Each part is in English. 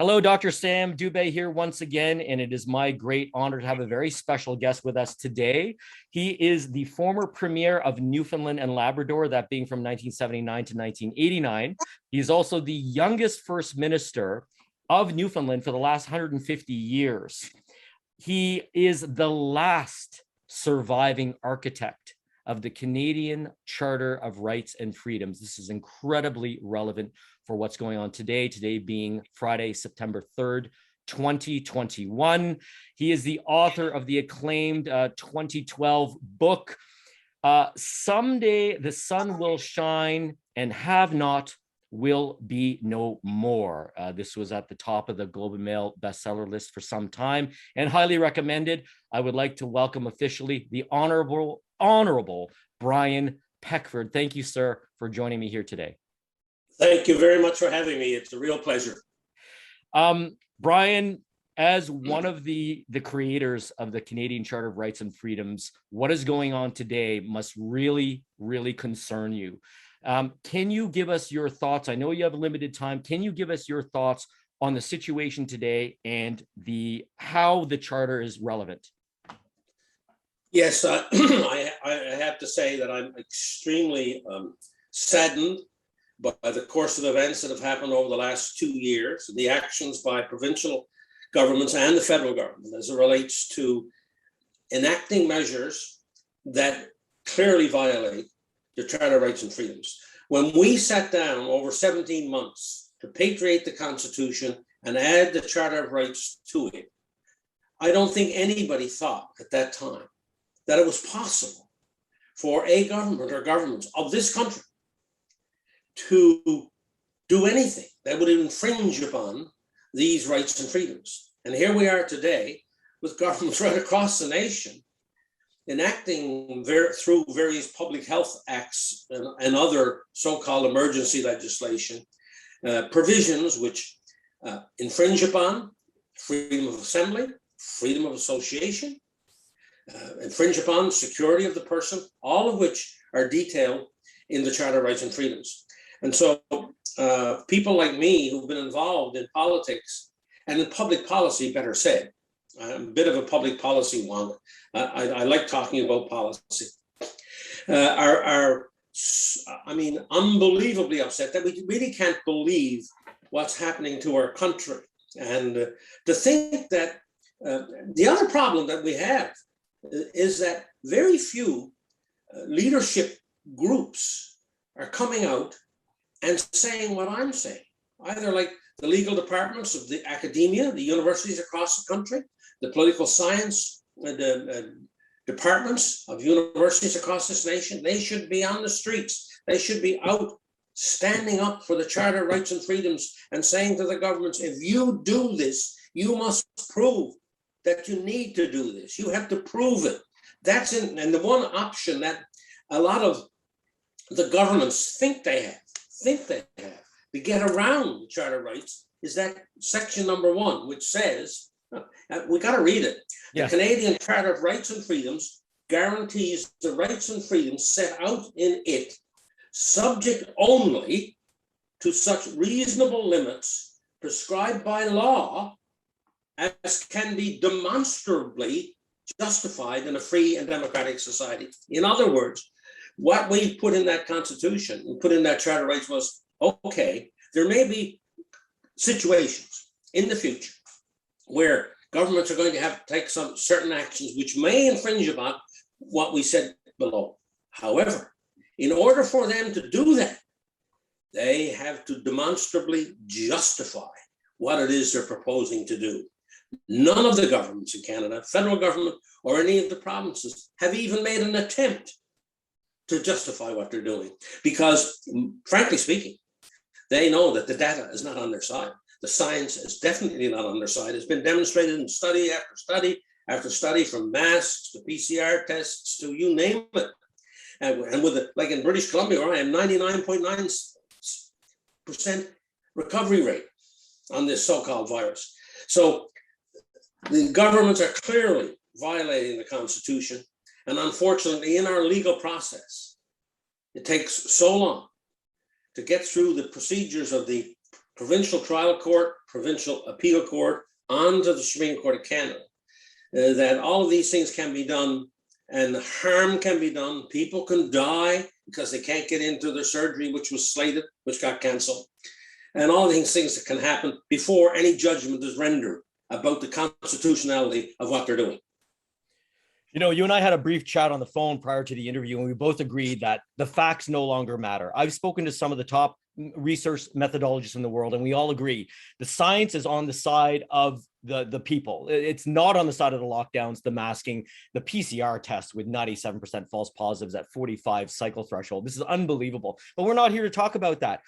Hello, Dr. Sam Dubé here once again, and it is my great honor to have a very special guest with us today. He is the former Premier of Newfoundland and Labrador, that being from 1979 to 1989. He's also the youngest First Minister of Newfoundland for the last 150 years. He is the last surviving architect of the Canadian Charter of Rights and Freedoms. This is incredibly relevant for what's going on today being Friday, September 3rd, 2021. He is the author of the acclaimed 2012 book, Someday the Sun Will Shine and Have Not Will Be No More. This was at the top of the Globe and Mail bestseller list for some time and highly recommended. I would like to welcome officially the Honorable Brian Peckford. Thank you, sir, for joining me here today. Thank you very much for having me. It's a real pleasure. Brian, as one of the creators of the Canadian Charter of Rights and Freedoms, what is going on today must really, really concern you. Can you give us your thoughts? I know you have limited time. Can you give us your thoughts on the situation today and how the Charter is relevant? Yes, I have to say that I'm extremely saddened by the course of events that have happened over the last 2 years, the actions by provincial governments and the federal government as it relates to enacting measures that clearly violate the Charter of Rights and Freedoms. When we sat down over 17 months to patriate the Constitution and add the Charter of Rights to it, I don't think anybody thought at that time that it was possible for a government or governments of this country to do anything that would infringe upon these rights and freedoms. And here we are today with governments right across the nation enacting through various public health acts and other so-called emergency legislation, provisions which infringe upon freedom of assembly, freedom of association, infringe upon security of the person, all of which are detailed in the Charter of Rights and Freedoms. And so people like me who've been involved in politics and in public policy, better said, I'm a bit of a public policy wonk. I like talking about policy. Unbelievably upset that we really can't believe what's happening to our country. And to think that the other problem that we have is that very few leadership groups are coming out and saying what I'm saying, either like the legal departments of the academia, the universities across the country, the political science departments of universities across this nation. They should be on the streets. They should be out standing up for the Charter of Rights and Freedoms and saying to the governments, if you do this, you must prove that you need to do this. You have to prove it. That's in, and the one option that a lot of the governments think they have to get around the Charter of Rights is that section number 1, which says, we got to read it. Yes. The Canadian Charter of Rights and Freedoms guarantees the rights and freedoms set out in it, subject only to such reasonable limits prescribed by law as can be demonstrably justified in a free and democratic society. In other words, what we put in that Constitution and put in that Charter of Rights was, okay, there may be situations in the future where governments are going to have to take some certain actions which may infringe upon what we said below. However, in order for them to do that, they have to demonstrably justify what it is they're proposing to do. None of the governments in Canada, federal government, or any of the provinces have even made an attempt to justify what they're doing. Because, frankly speaking, they know that the data is not on their side. The science is definitely not on their side. It's been demonstrated in study after study after study, from masks to PCR tests to you name it. And with it, like in British Columbia, where I am, 99.9% recovery rate on this so-called virus. So the governments are clearly violating the Constitution. And unfortunately, in our legal process, it takes so long to get through the procedures of the provincial trial court, provincial appeal court, on to the Supreme Court of Canada, that all of these things can be done and harm can be done. People can die because they can't get into their surgery, which was slated, which got canceled. And all these things that can happen before any judgment is rendered about the constitutionality of what they're doing. You know, you and I had a brief chat on the phone prior to the interview, and we both agreed that the facts no longer matter. I've spoken to some of the top research methodologists in the world, and we all agree the science is on the side of the people. It's not on the side of the lockdowns, the masking, the PCR test with 97% false positives at 45 cycle threshold. This is unbelievable, but we're not here to talk about that.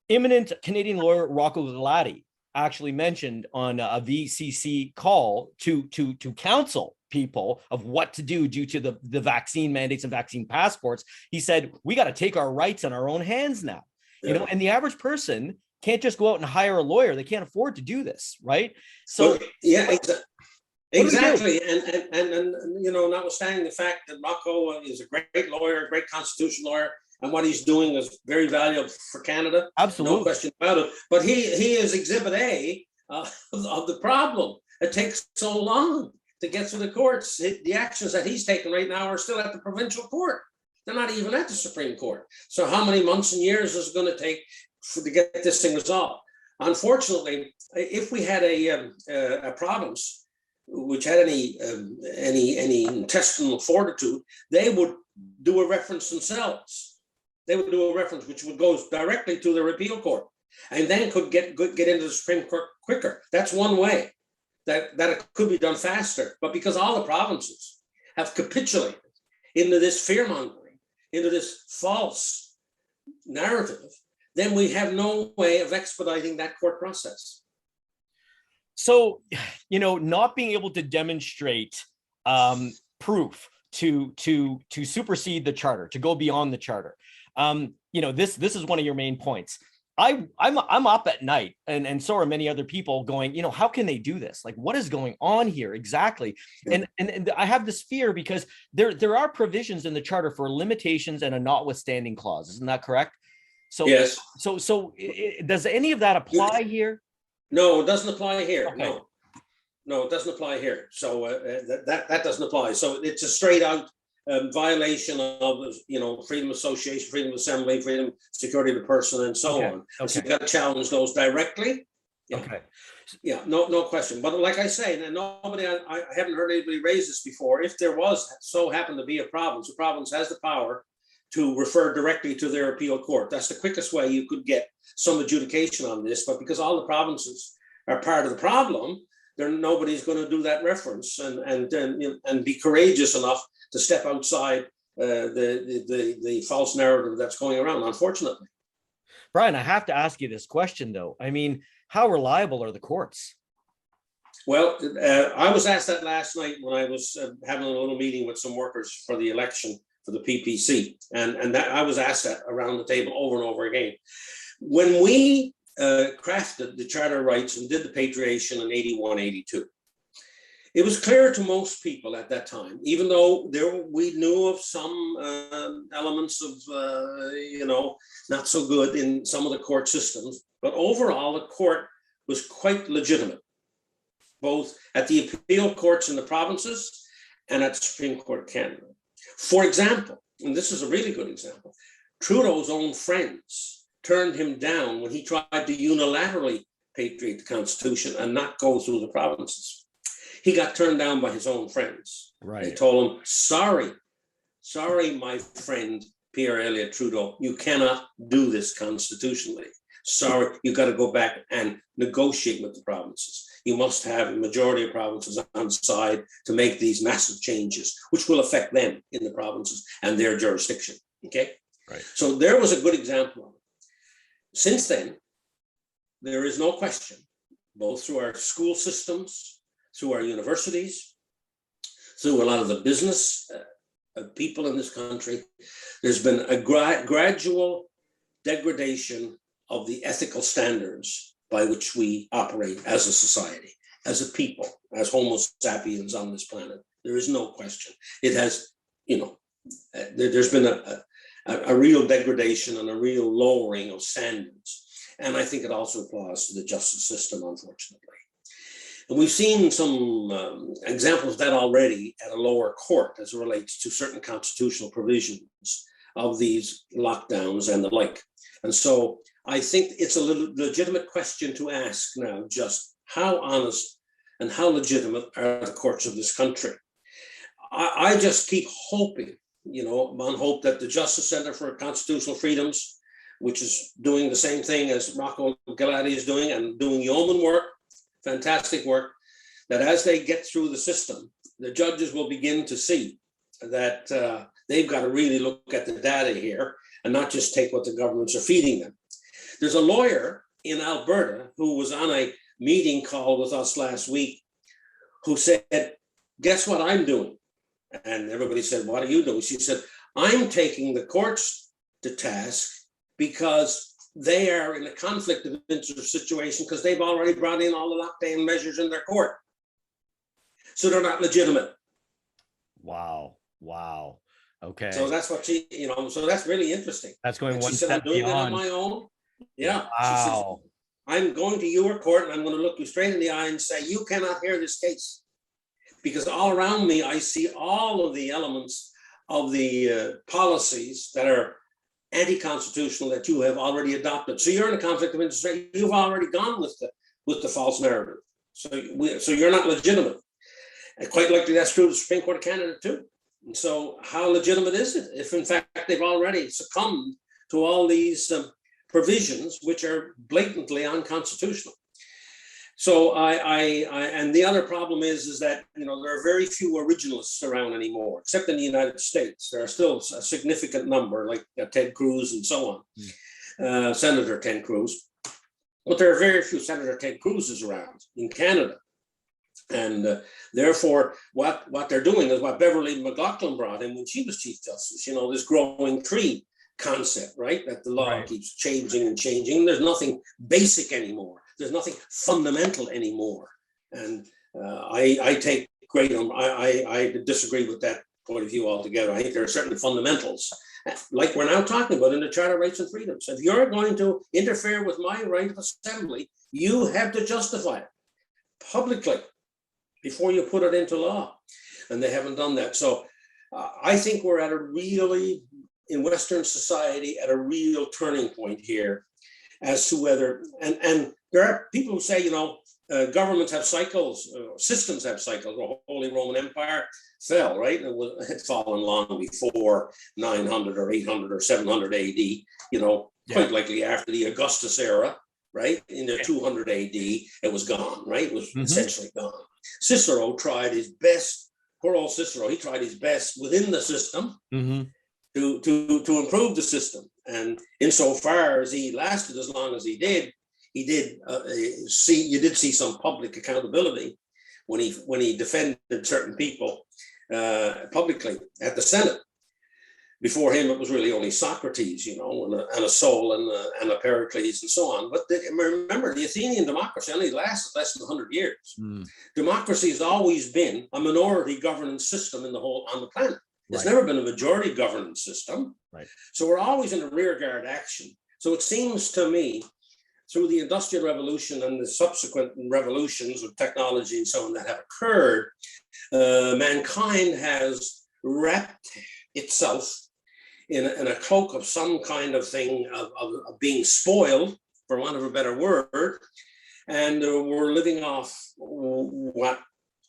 Eminent Canadian lawyer Rocco Galati actually mentioned on a VCC call to counsel people of what to do due to the vaccine mandates and vaccine passports. He said, we got to take our rights in our own hands now. You know, and the average person can't just go out and hire a lawyer. They can't afford to do this, right? So well, yeah, exactly. And you know, notwithstanding the fact that Rocco is a great lawyer, a great constitutional lawyer, and what he's doing is very valuable for Canada. Absolutely, no question about it. But he is Exhibit A of the problem. It takes so long to get through the courts. The actions that he's taking right now are still at the provincial court. They're not even at the Supreme Court. So how many months and years is it going to take to get this thing resolved? Unfortunately, if we had a province which had any intestinal fortitude, they would do a reference themselves. They would do a reference which would go directly to the appeal court, and then could get into the Supreme Court quicker. That's one way that it could be done faster. But because all the provinces have capitulated into this fear-mongering, into this false narrative, then we have no way of expediting that court process. So, you know, not being able to demonstrate proof to supersede the charter, to go beyond the charter. You know, this is one of your main points. I'm up at night, and so are many other people, going, you know, how can they do this? Like, what is going on here exactly? And I have this fear because there are provisions in the charter for limitations and a notwithstanding clause. Isn't that correct? So yes. So does any of that apply here? No, it doesn't apply here. Okay. No, it doesn't apply here. So that doesn't apply. So it's a straight out violation of, you know, freedom of association, freedom of assembly, freedom, security of the person, and so on. Okay. So you got to challenge those directly. Yeah. Okay. Yeah, no question. But like I say, and nobody, I haven't heard anybody raise this before. If there was so happened to be a province, the province has the power to refer directly to their appeal court. That's the quickest way you could get some adjudication on this. But because all the provinces are part of the problem, then nobody's going to do that reference and be courageous enough to step outside the false narrative that's going around, unfortunately. Brian, I have to ask you this question, though. I mean, how reliable are the courts? Well, I was asked that last night when I was having a little meeting with some workers for the election for the PPC, and that I was asked that around the table over and over again. When we crafted the Charter of Rights and did the patriation in 81, 82, it was clear to most people at that time, even though we knew of some elements of, you know, not so good in some of the court systems, but overall the court was quite legitimate, both at the appeal courts in the provinces and at the Supreme Court of Canada. For example, and this is a really good example, Trudeau's own friends turned him down when he tried to unilaterally patriate the Constitution and not go through the provinces. He got turned down by his own friends. Right. They told him, sorry, my friend Pierre Elliott Trudeau, you cannot do this constitutionally. Sorry, you got to go back and negotiate with the provinces. You must have a majority of provinces on side to make these massive changes, which will affect them in the provinces and their jurisdiction. Okay. Right. So there was a good example of it. Since then, there is no question, both through our school systems, through our universities, through a lot of the business people in this country, there's been a gradual degradation of the ethical standards by which we operate as a society, as a people, as Homo sapiens on this planet. There is no question. It has, you know, there's been a real degradation and a real lowering of standards. And I think it also applies to the justice system, unfortunately. And we've seen some examples of that already at a lower court as it relates to certain constitutional provisions of these lockdowns and the like. And so I think it's a legitimate question to ask now, just how honest and how legitimate are the courts of this country? I just keep hoping, on hope that the Justice Center for Constitutional Freedoms, which is doing the same thing as Rocco Galati is doing and doing yeoman work, fantastic work, that as they get through the system, the judges will begin to see that they've got to really look at the data here and not just take what the governments are feeding them. There's a lawyer in Alberta who was on a meeting call with us last week who said, guess what I'm doing? And everybody said, what are you doing? She said, I'm taking the courts to task because they are in a conflict of interest situation because they've already brought in all the lockdown measures in their court. So they're not legitimate. Wow. Wow. Okay. So that's what she, so that's really interesting. That's going one step beyond. I'm doing that on my own. Yeah. Wow. She says, I'm going to your court and I'm going to look you straight in the eye and say, you cannot hear this case. Because all around me, I see all of the elements of the policies that are anti-constitutional that you have already adopted. So you're in a conflict of interest. You've already gone with the false narrative. So you're not legitimate. And quite likely that's true of the Supreme Court of Canada too. And so how legitimate is it if in fact they've already succumbed to all these provisions which are blatantly unconstitutional? So and the other problem is that there are very few originalists around anymore, except in the United States. There are still a significant number, like Ted Cruz and so on, Senator Ted Cruz. But there are very few Senator Ted Cruzes around in Canada. And therefore, what they're doing is what Beverly McLaughlin brought in when she was Chief Justice, this growing tree concept, right? That the law keeps changing and changing. There's nothing basic anymore. There's nothing fundamental anymore. And I take great, I disagree with that point of view altogether. I think there are certain fundamentals, like we're now talking about in the Charter of Rights and Freedoms. If you're going to interfere with my right of assembly, you have to justify it publicly before you put it into law. And they haven't done that. So I think we're at a really, in Western society, at a real turning point here as to whether, and there are people who say, governments have cycles, systems have cycles. The Holy Roman Empire fell, right? It had fallen long before 900 or 800 or 700 AD, quite likely after the Augustus era, right? In the 200 AD, it was gone, right? It was essentially gone. Cicero tried his best, poor old Cicero, he tried his best within the system to improve the system. And insofar as he lasted as long as he did see some public accountability when he defended certain people publicly at the Senate. Before him, it was really only Socrates, and a Sol and a Pericles and so on. But remember, the Athenian democracy only lasted less than 100 years. Democracy has always been a minority governance system on the planet. It's never been a majority governance system. Right. So we're always in a rearguard action. So it seems to me, through the Industrial Revolution and the subsequent revolutions of technology and so on that have occurred, mankind has wrapped itself in a cloak of some kind of thing of being spoiled, for want of a better word, and we're living off what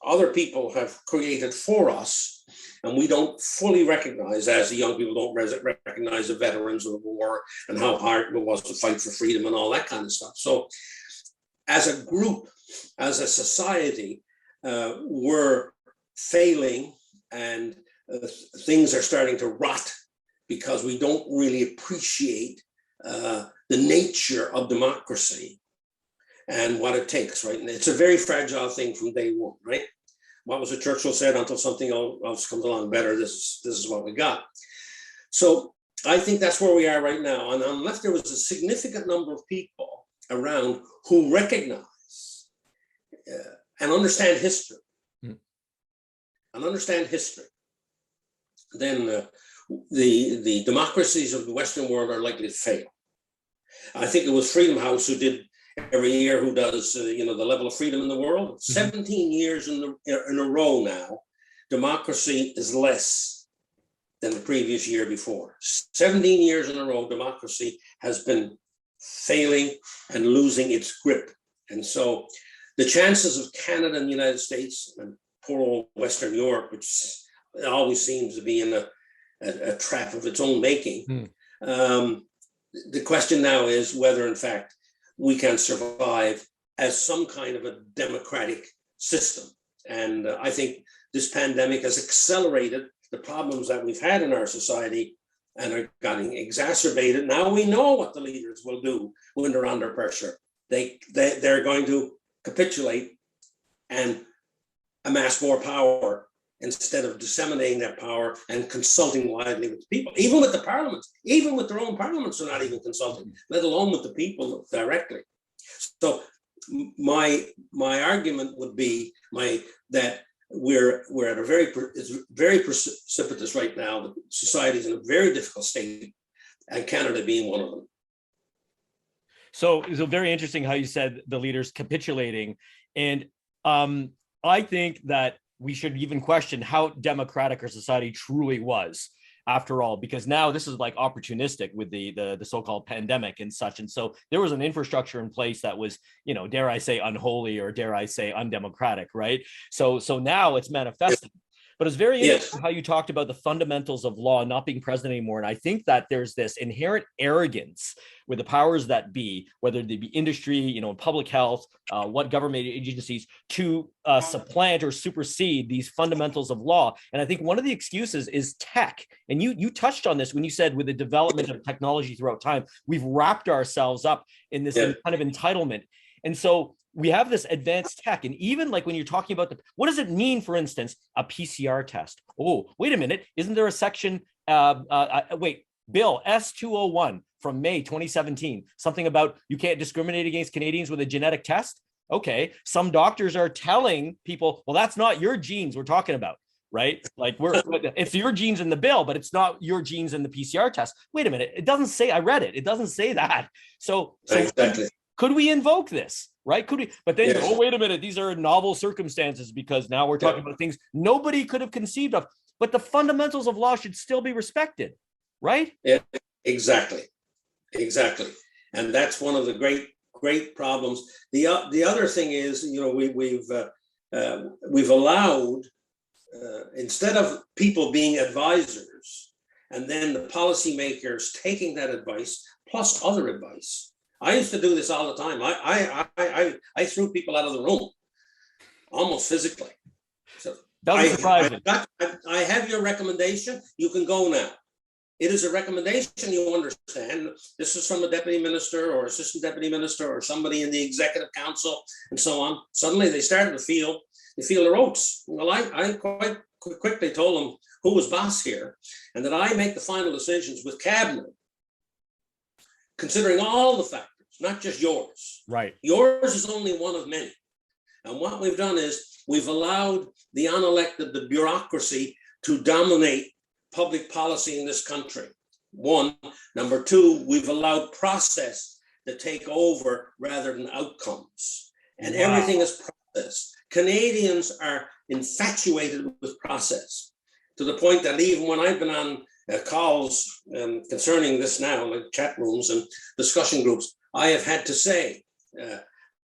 other people have created for us, and we don't fully recognize, as the young people don't recognize the veterans of the war and how hard it was to fight for freedom and all that kind of stuff. So as a group, as a society, we're failing, and things are starting to rot because we don't really appreciate the nature of democracy and what it takes, right? And it's a very fragile thing from day one, right? What was it Churchill said? Until something else comes along better, this is what we got. So I think that's where we are right now. And unless there was a significant number of people around who recognize and understand history, then the democracies of the Western world are likely to fail. I think it was Freedom House who did every year, who does, the level of freedom in the world. 17 years in a row now, democracy is less than the previous year before. 17 years in a row, democracy has been failing and losing its grip. And so the chances of Canada and the United States and poor old Western Europe, which always seems to be in a trap of its own making, the question now is whether, in fact, we can survive as some kind of a democratic system. And I think this pandemic has accelerated the problems that we've had in our society and are getting exacerbated. Now we know what the leaders will do when they're under pressure. They're going to capitulate and amass more power instead of disseminating that power and consulting widely with the people, even with the parliaments, even with their own parliaments, are not even consulting, let alone with the people directly. So my argument would be that we're at a very precipitous right now. The society is in a very difficult state, and Canada being one of them. So it's very interesting how you said the leaders capitulating, and I think that we should even question how democratic our society truly was after all, because now this is like opportunistic with the so-called pandemic and such. And so there was an infrastructure in place that was, dare I say, unholy, or dare I say undemocratic, right? So now it's manifested. But it's very interesting how you talked about the fundamentals of law not being present anymore. And I think that there's this inherent arrogance with the powers that be, whether they be industry, public health, what government agencies, to supplant or supersede these fundamentals of law. And I think one of the excuses is tech. And you touched on this when you said with the development of technology throughout time, we've wrapped ourselves up in this kind of entitlement. And so we have this advanced tech, and even like when you're talking about what does it mean, for instance, a PCR test? Oh, wait a minute. Isn't there a section, Bill S-201 from May 2017, something about you can't discriminate against Canadians with a genetic test? Okay. Some doctors are telling people, well, that's not your genes we're talking about, right? Like it's your genes in the bill, but it's not your genes in the PCR test. Wait a minute. It doesn't say, I read it. It doesn't say that. So exactly. Could we invoke this? Right? Could we? But then, oh, wait a minute. These are novel circumstances because now we're talking about things nobody could have conceived of. But the fundamentals of law should still be respected, right? Yeah, exactly. And that's one of the great problems. The other thing is, we've allowed instead of people being advisors and then the policymakers taking that advice plus other advice. I used to do this all the time. I threw people out of the room, almost physically. So I have your recommendation. You can go now. It is a recommendation, you understand. This is from a deputy minister or assistant deputy minister or somebody in the executive council and so on. Suddenly they started to feel their oats. Well, I quite quickly told them who was boss here and that I make the final decisions with cabinet, considering all the factors, not just yours. Right. Yours is only one of many. And what we've done is we've allowed the unelected, the bureaucracy, to dominate public policy in this country. One. Number two, we've allowed process to take over rather than outcomes. And everything is process. Canadians are infatuated with process to the point that even when I've been on calls concerning this now, like chat rooms and discussion groups, I have had to say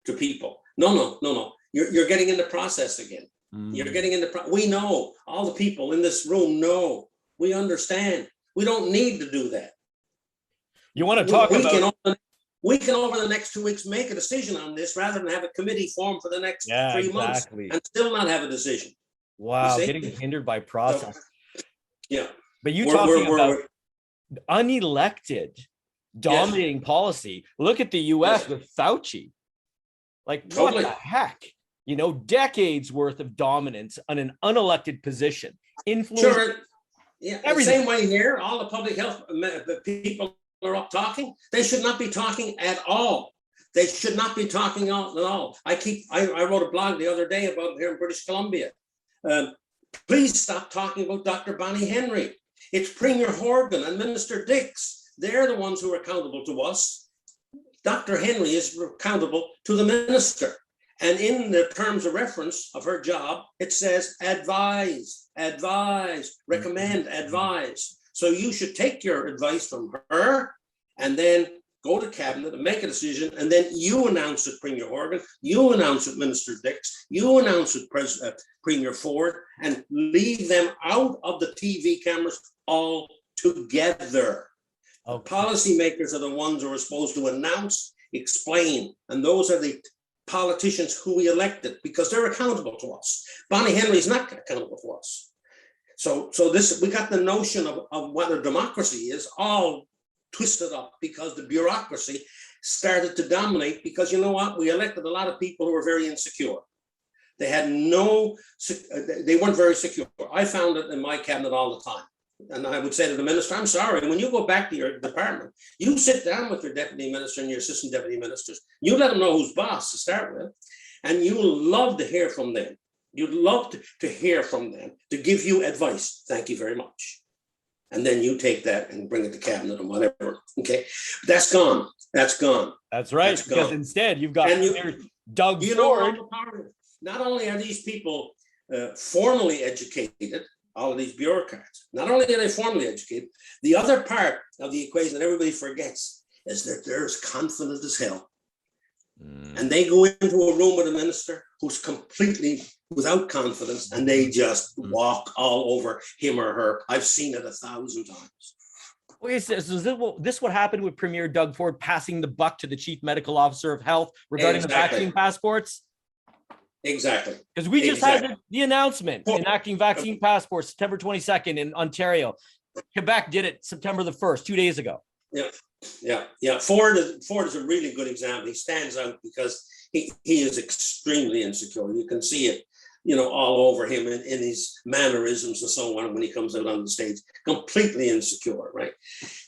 to people, no, you're getting into process again. You're getting into, we know, all the people in this room know, we understand. We don't need to do that. You want to talk about... We can over the next 2 weeks make a decision on this rather than have a committee formed for the next 3 months and still not have a decision. Wow, getting hindered by process. Yeah. But you talking about unelected dominating policy. Look at the US with Fauci. Like, what the heck? Decades worth of dominance on an unelected position. Influence. Sure. Yeah. Everything. Same way here, all the public health people are up talking. They should not be talking at all. They should not be talking at all. I wrote a blog the other day about here in British Columbia. Please stop talking about Dr. Bonnie Henry. It's Premier Horgan and Minister Dix. They're the ones who are accountable to us. Dr. Henry is accountable to the minister. And in the terms of reference of her job, it says advise, recommend, advise. So you should take your advice from her and then go to cabinet and make a decision. And then you announce it, Premier Horgan, you announce it, Minister Dix, you announce it, Premier Ford, and leave them out of the TV cameras altogether. Okay. Policymakers are the ones who are supposed to announce, explain, and those are the politicians who we elected because they're accountable to us. Bonnie Henry is not accountable to us. So this, we got the notion of what a democracy is all twisted up because the bureaucracy started to dominate because you know what? We elected a lot of people who were very insecure. They had they weren't very secure. I found it in my cabinet all the time. And I would say to the minister, I'm sorry, when you go back to your department, you sit down with your deputy minister and your assistant deputy ministers, you let them know who's boss to start with, and you love to hear from them. You'd love to hear from them, to give you advice. Thank you very much. And then you take that and bring it to cabinet and whatever. Okay, that's gone. That's gone. That's right. That's because gone. Instead, you've got Doug Ford. Not only are these people formally educated, all of these bureaucrats, not only are they formally educated, the other part of the equation that everybody forgets is that they're as confident as hell. And they go into a room with a minister who's completely without confidence and they just walk all over him or her. I've seen it 1,000 times. Okay, so is this what happened with Premier Doug Ford passing the buck to the Chief Medical Officer of Health regarding the vaccine passports? Exactly. Because we just had the announcement enacting vaccine passports September 22nd in Ontario. Quebec did it September the 1st, 2 days ago. Yeah. Ford is a really good example. He stands out because he is extremely insecure. You can see it, all over him in his mannerisms and so on when he comes out on the stage. Completely insecure, right?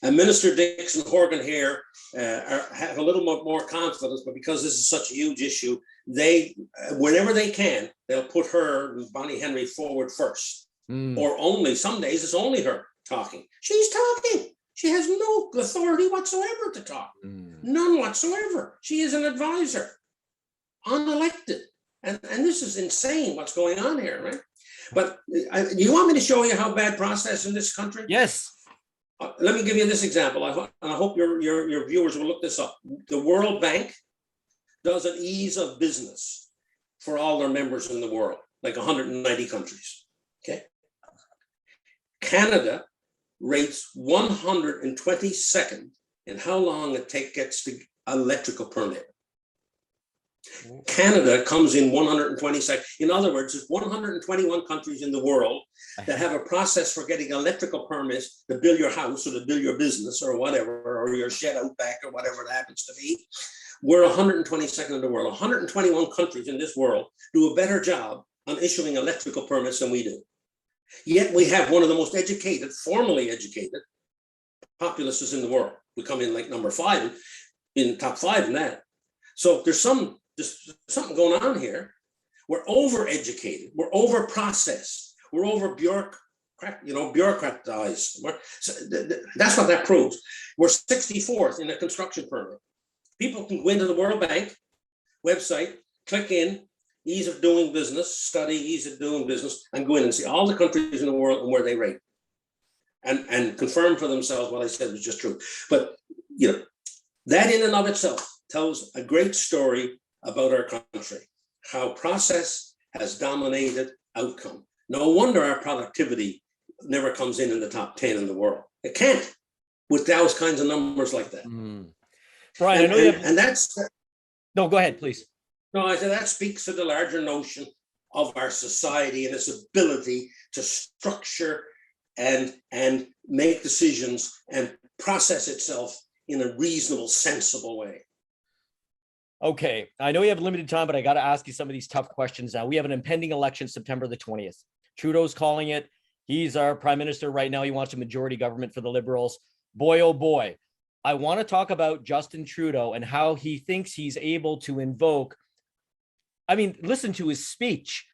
And Minister Dix and Horgan here have a little more confidence, but because this is such a huge issue, they, whenever they can, they'll put her, Bonnie Henry, forward first. Or only, some days it's only her talking. She's talking. She has no authority whatsoever to talk. None whatsoever. She is an advisor, unelected. And this is insane what's going on here, right? But you want me to show you how bad process in this country? Yes. Let me give you this example. I hope your viewers will look this up. The World Bank does an ease of business for all their members in the world, like 190 countries, okay? Canada rates 122nd in how long it gets to electrical permit. Canada comes in 122nd. In other words, there's 121 countries in the world that have a process for getting electrical permits to build your house or to build your business or whatever, or your shed out back or whatever it happens to be. We're 122nd in the world. 121 countries in this world do a better job on issuing electrical permits than we do. Yet we have one of the most educated, formally educated populaces in the world. We come in like number 5 in top 5 in that. So there's something going on here. We're over-educated. We're over-processed. We're over-bureaucratized. That's what that proves. We're 64th in a construction permit. People can go into the World Bank website, click in, ease of doing business, study ease of doing business, and go in and see all the countries in the world and where they rate. And confirm for themselves what I said was just true. But, that in and of itself tells a great story about our country, how process has dominated outcome. No wonder our productivity never comes in the top 10 in the world. It can't with those kinds of numbers like that. Brian, and, I know you have... and that's... No, go ahead, please. No, I said that speaks to the larger notion of our society and its ability to structure and make decisions and process itself in a reasonable, sensible way. Okay, I know you have limited time, but I got to ask you some of these tough questions now. We have an impending election September the 20th. Trudeau's calling it. He's our prime minister right now. He wants a majority government for the Liberals. Boy, oh boy. I want to talk about Justin Trudeau and how he thinks he's able to invoke. I mean, listen to his speech,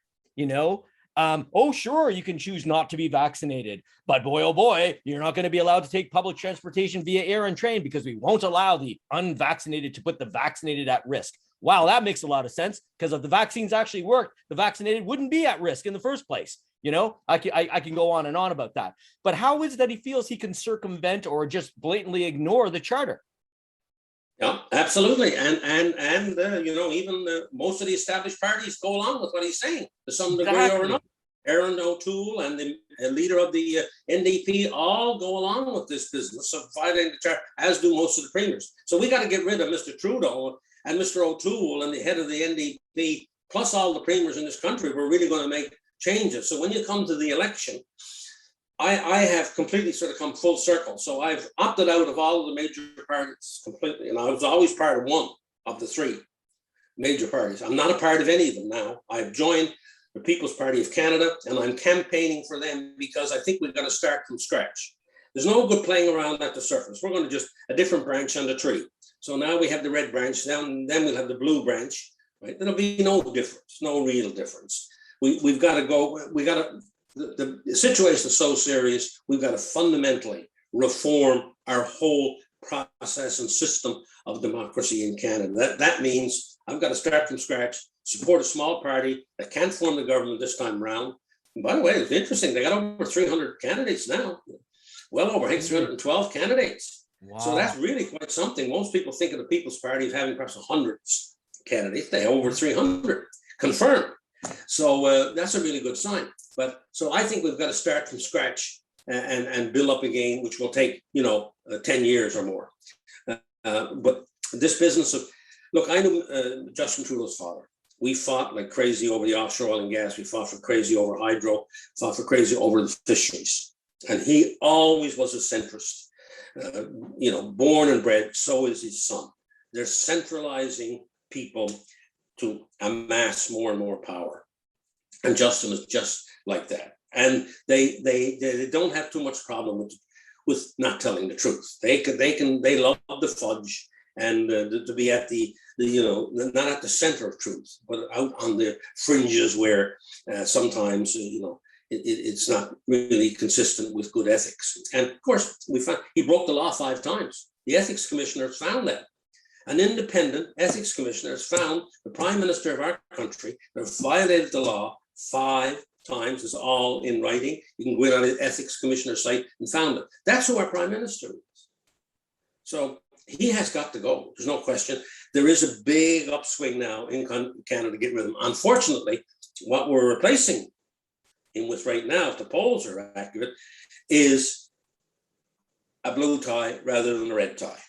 Oh, sure, you can choose not to be vaccinated, but boy, oh boy, you're not going to be allowed to take public transportation via air and train because we won't allow the unvaccinated to put the vaccinated at risk. Wow, that makes a lot of sense, because if the vaccines actually worked, the vaccinated wouldn't be at risk in the first place. You know, I can go on and on about that. But how is that he feels he can circumvent or just blatantly ignore the charter? Yeah, absolutely. Even most of the established parties go along with what he's saying to some degree or Exactly. another. Aaron O'Toole and the leader of the NDP all go along with this business of fighting the charter, as do most of the premiers. So we got to get rid of Mr. Trudeau and Mr. O'Toole and the head of the NDP, plus all the premiers in this country. We're really going to make changes. So when you come to the election, I have completely sort of come full circle. So I've opted out of all of the major parties completely. And I was always part of one of the three major parties. I'm not a part of any of them now. I've joined the People's Party of Canada, and I'm campaigning for them because I think we've got to start from scratch. There's no good playing around at the surface. We're going to just a different branch on the tree. So now we have the red branch, then we'll have the blue branch, right? There'll be no difference, no real difference. We've got to go, the situation is so serious, we've got to fundamentally reform our whole process and system of democracy in Canada. That means I've got to start from scratch, support a small party that can't form the government this time around. And by the way, it's interesting, they got over 300 candidates now, well over, I think, 312 candidates. Wow. So that's really quite something. Most people think of the People's Party as having perhaps 100 candidates. They have over 300 confirmed. So that's a really good sign. But so I think we've got to start from scratch and build up again, which will take 10 years or more. But this business of, look, I know Justin Trudeau's father. We fought like crazy over the offshore oil and gas. We fought for crazy over hydro, fought for crazy over the fisheries. And he always was a centrist, born and bred. So is his son. They're centralizing people to amass more and more power. And Justin is just like that. And they don't have too much problem with not telling the truth. They love the fudge and to be at the not at the center of truth, but out on the fringes where sometimes it's not really consistent with good ethics. And of course, we found he broke the law 5 times. The ethics commissioners found that. An independent ethics commissioner has found the prime minister of our country has violated the law 5 times. It's all in writing. You can go in on the ethics commissioner site and found it. That's who our prime minister is. So he has got to go. There's no question. There is a big upswing now in Canada to get rid of him. Unfortunately, what we're replacing him with right now, if the polls are accurate, is a blue tie rather than a red tie.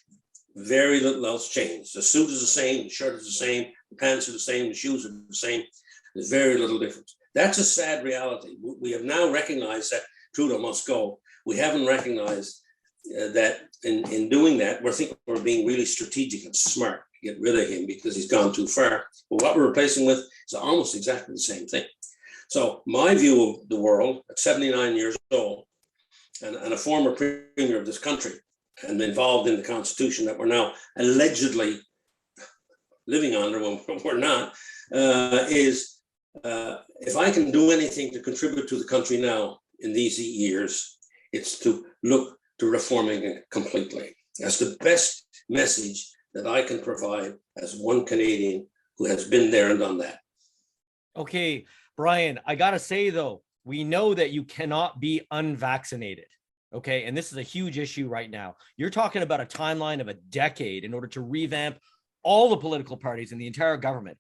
Very little else changed. The suit is the same, the shirt is the same, the pants are the same, the shoes are the same. There's very little difference. That's a sad reality. We have now recognized that Trudeau must go. We haven't recognized that in doing that, we're being really strategic and smart to get rid of him because he's gone too far. But what we're replacing with is almost exactly the same thing. So my view of the world at 79 years old and a former premier of this country and involved in the Constitution that we're now allegedly living under when we're not, is if I can do anything to contribute to the country now in these years, it's to look to reforming it completely. That's the best message that I can provide as one Canadian who has been there and done that. Okay, Brian, I got to say, though, we know that you cannot be unvaccinated. Okay. And this is a huge issue right now. You're talking about a timeline of a decade in order to revamp all the political parties in the entire government.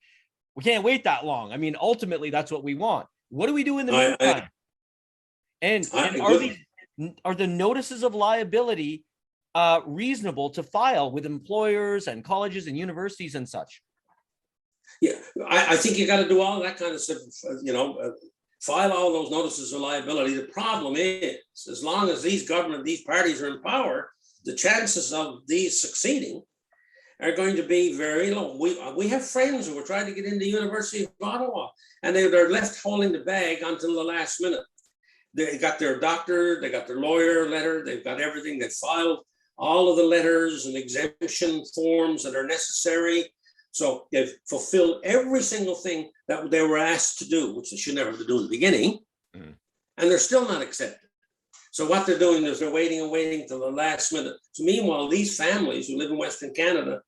We can't wait that long. I mean, ultimately, that's what we want. What do we do in the meantime? Are the notices of liability reasonable to file with employers and colleges and universities and such? Yeah, I think you got to do all that kind of stuff, file all those notices of liability. The problem is, as long as these parties are in power, the chances of these succeeding are going to be very low. We have friends who are trying to get into the University of Ottawa, and they're left holding the bag until the last minute. They got their doctor, they got their lawyer letter, they've got everything. They filed all of the letters and exemption forms that are necessary. So they've fulfilled every single thing that they were asked to do, which they should never have to do in the beginning, and they're still not accepted. So what they're doing is they're waiting and waiting till the last minute. So meanwhile, these families who live in Western Canada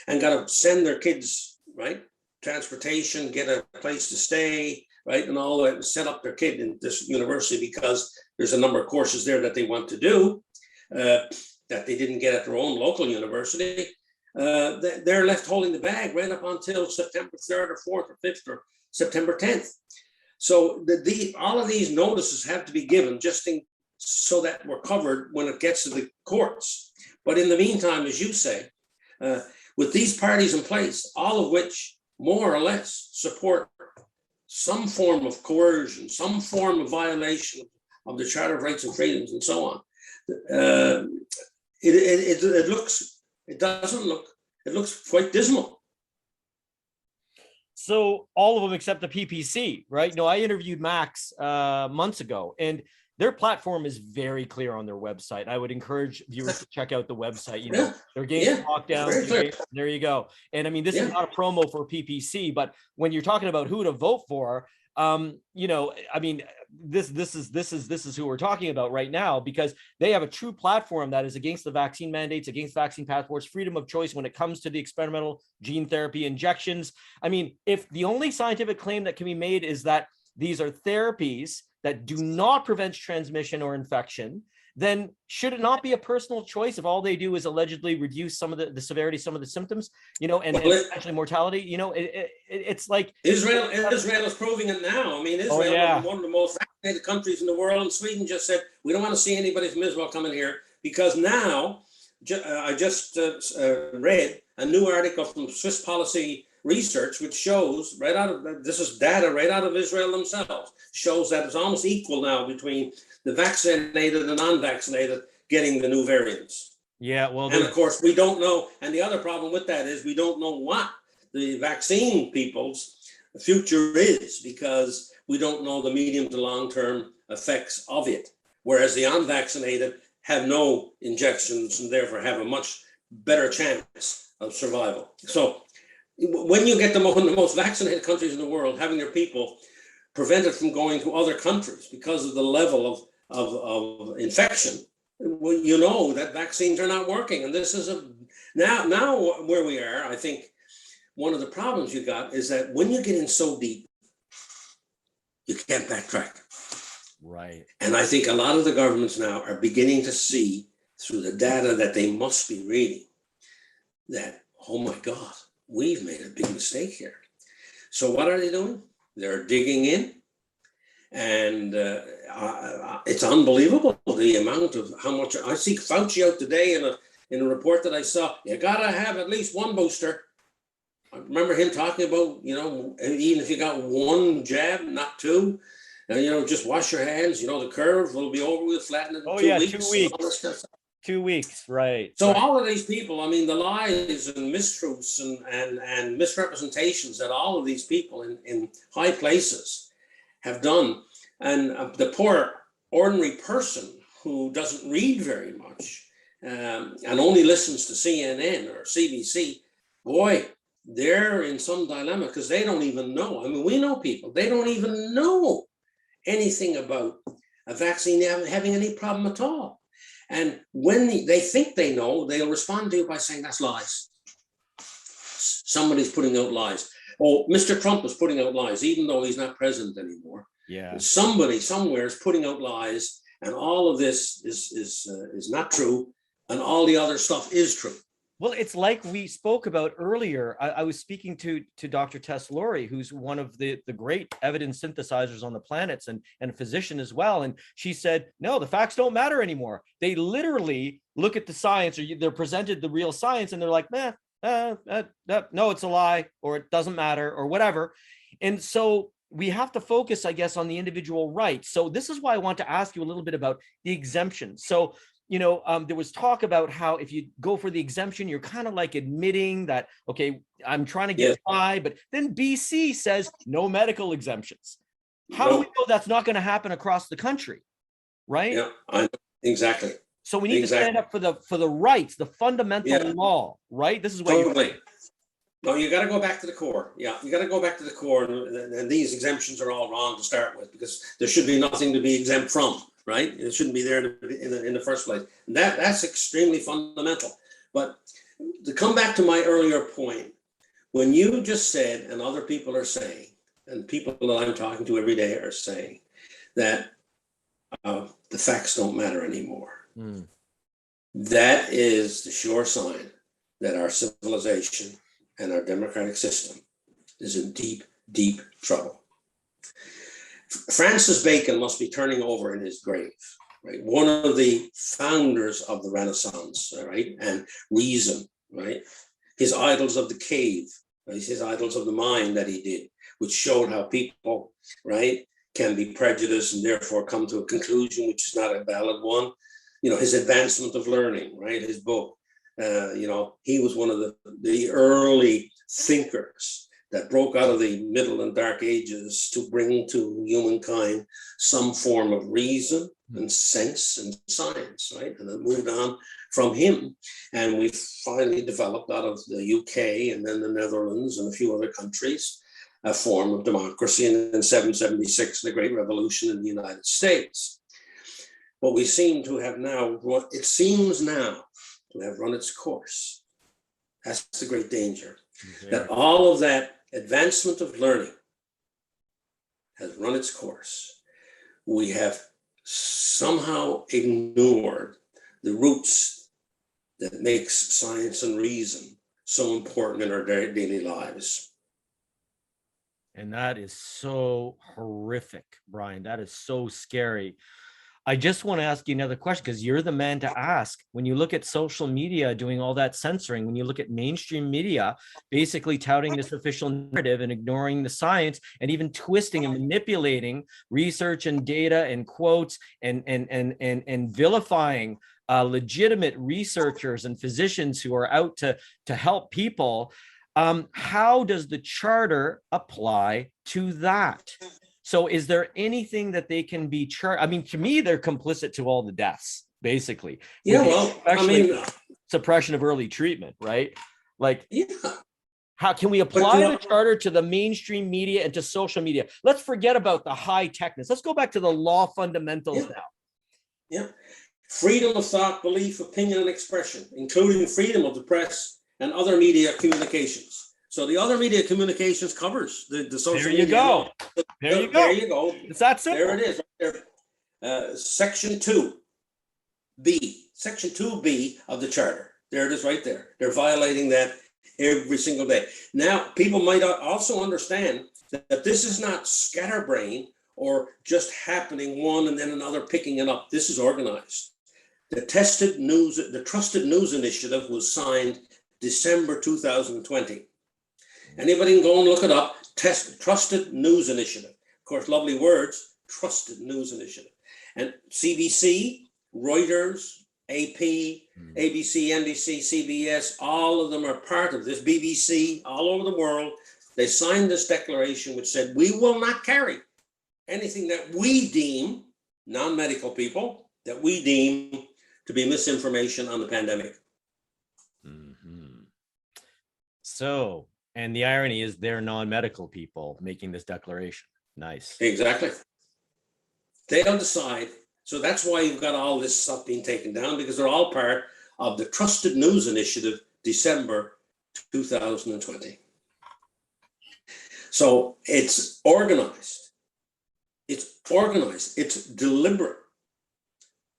and got to send their kids, right, transportation, get a place to stay, right, and all that, and set up their kid in this university because there's a number of courses there that they want to do that they didn't get at their own local university. They're left holding the bag right up until September 3rd or 4th or 5th or September 10th. So all of these notices have to be given so that we're covered when it gets to the courts. But in the meantime, as you say, with these parties in place, all of which more or less support some form of coercion, some form of violation of the Charter of Rights and Freedoms and so on, it looks quite dismal. So all of them except the PPC, right? No, I interviewed Max months ago, and their platform is very clear on their website. I would encourage viewers to check out the website. You know, they're against lockdown. There you go. And I mean, this is not a promo for PPC, but when you're talking about who to vote for, you know, I mean, this is who we're talking about right now, because they have a true platform that is against the vaccine mandates, against vaccine passports, freedom of choice when it comes to the experimental gene therapy injections. I mean, if the only scientific claim that can be made is that these are therapies that do not prevent transmission or infection, then should it not be a personal choice if all they do is allegedly reduce some of the severity, some of the symptoms, you know, and actually mortality? You know, it's like Israel is proving it now. I mean, Israel is one of the most vaccinated countries in the world, and Sweden just said, we don't want to see anybody from Israel coming here, because now I just read a new article from Swiss Policy Research, which shows this is data right out of Israel themselves, shows that it's almost equal now between the vaccinated and unvaccinated getting the new variants. Yeah, well, and of course we don't know. And the other problem with that is we don't know what the vaccine people's future is, because we don't know the medium to long-term effects of it. Whereas the unvaccinated have no injections and therefore have a much better chance of survival. So when you get one of the most vaccinated countries in the world having their people prevented from going to other countries because of the level of infection, well, you know that vaccines are not working. And this is now where we are. I think one of the problems you got is that when you get in so deep, you can't backtrack. Right. And I think a lot of the governments now are beginning to see through the data that they must be reading that, oh my God, we've made a big mistake here. So what are they doing? They're digging in, and it's unbelievable the amount of how much. I see Fauci out today in a report that I saw. You gotta have at least one booster. I remember him talking about, you know, even if you got one jab, not two, you know, just wash your hands. You know, the curve will be over with, flatten it in 2 weeks. 2 weeks. 2 weeks, right. So all of these people, I mean, the lies and mistruths and misrepresentations that all of these people in high places have done, and the poor ordinary person who doesn't read very much and only listens to CNN or CBC, boy, they're in some dilemma because they don't even know. I mean, we know people, they don't even know anything about a vaccine having any problem at all. And when they think they know, they'll respond to you by saying that's lies. Somebody's putting out lies. Oh, Mr. Trump is putting out lies, even though he's not president anymore. Yeah. Somebody somewhere is putting out lies, and all of this is not true, and all the other stuff is true. Well, it's like we spoke about earlier. I was speaking to Dr. Tess Lawrie, who's one of the great evidence synthesizers on the planets and a physician as well. And she said, no, the facts don't matter anymore. They literally look at the science, or they're presented the real science, and they're like, no, it's a lie, or it doesn't matter, or whatever. And so we have to focus, I guess, on the individual rights. So this is why I want to ask you a little bit about the exemption. So there was talk about how if you go for the exemption, you're kind of like admitting that, okay, I'm trying to get by, but then BC says no medical exemptions. How do we know that's not going to happen across the country? Right? Yeah, exactly. So we need to stand up for the rights, the fundamental law, right? This is what No, you got to go back to the core. Yeah, you got to go back to the core, and these exemptions are all wrong to start with because there should be nothing to be exempt from, right? It shouldn't be there in the first place. And that's extremely fundamental. But to come back to my earlier point, when you just said, and other people are saying, and people that I'm talking to every day are saying that the facts don't matter anymore. Mm. That is the sure sign that our civilization and our democratic system is in deep, deep trouble. Francis Bacon must be turning over in his grave, right? One of the founders of the Renaissance, right? And reason, right? His Idols of the Cave, right? His Idols of the Mind that he did, which showed how people, right, can be prejudiced and therefore come to a conclusion which is not a valid one. You know, his Advancement of Learning, right? His book. You know, he was one of the early thinkers that broke out of the Middle and Dark Ages to bring to humankind some form of reason and sense and science, right? And then moved on from him. And we finally developed out of the UK and then the Netherlands and a few other countries a form of democracy. And in 776, the Great Revolution in the United States. What we seem to have now, it seems now to have run its course. That's the great danger. Okay. That all of that advancement of learning has run its course. We have somehow ignored the roots that makes science and reason so important in our daily lives. And that is so horrific, Brian. That is so scary. I just want to ask you another question because you're the man to ask. When you look at social media doing all that censoring, when you look at mainstream media basically touting this official narrative and ignoring the science and even twisting and manipulating research and data and quotes and vilifying legitimate researchers and physicians who are out to help people, how does the charter apply to that? So is there anything that they can be charged? I mean, to me, they're complicit to all the deaths, basically. Yeah, well, especially suppression of early treatment, right? Like, yeah. How can we apply the charter to the mainstream media and to social media? Let's forget about the high techness. Let's go back to the law fundamentals now. Yeah. Freedom of thought, belief, opinion, and expression, including freedom of the press and other media communications. So the other media communications covers the social media. There you go. There you go. It's that simple. There it is. Right there. Section 2B. Section 2B of the charter. There it is right there. They're violating that every single day. Now, people might also understand that this is not scatterbrain or just happening one and then another picking it up. This is organized. The Trusted News Initiative was signed December 2020. Anybody can go and look it up. Trusted News Initiative. Of course, lovely words, Trusted News Initiative. And CBC, Reuters, AP, ABC, NBC, CBS, all of them are part of this. BBC, all over the world. They signed this declaration which said, we will not carry anything that we deem, non-medical people, that we deem to be misinformation on the pandemic. Mm-hmm. So, and the irony is they're non-medical people making this declaration. Nice. Exactly. They'll decide. So that's why you've got all this stuff being taken down, because they're all part of the Trusted News Initiative, December 2020. So it's organized. It's organized. It's deliberate.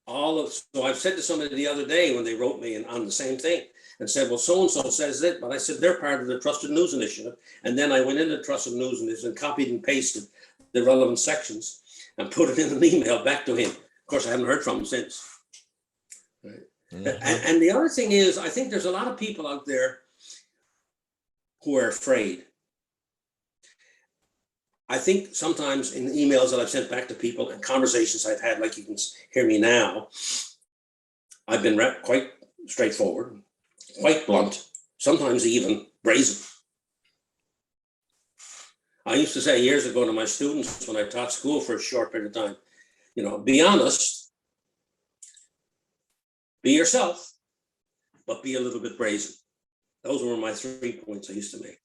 So I've said to somebody the other day when they wrote me on the same thing and said, well, so-and-so says it, but I said, they're part of the Trusted News Initiative. And then I went into Trusted News Initiative and copied and pasted the relevant sections and put it in an email back to him. Of course, I haven't heard from him since. Right? Mm-hmm. And the other thing is, I think there's a lot of people out there who are afraid. I think sometimes in emails that I've sent back to people and conversations I've had, like you can hear me now, I've been quite straightforward, quite blunt, sometimes even brazen. I used to say years ago to my students when I taught school for a short period of time, you know, be honest, be yourself, but be a little bit brazen. Those were my 3 points I used to make.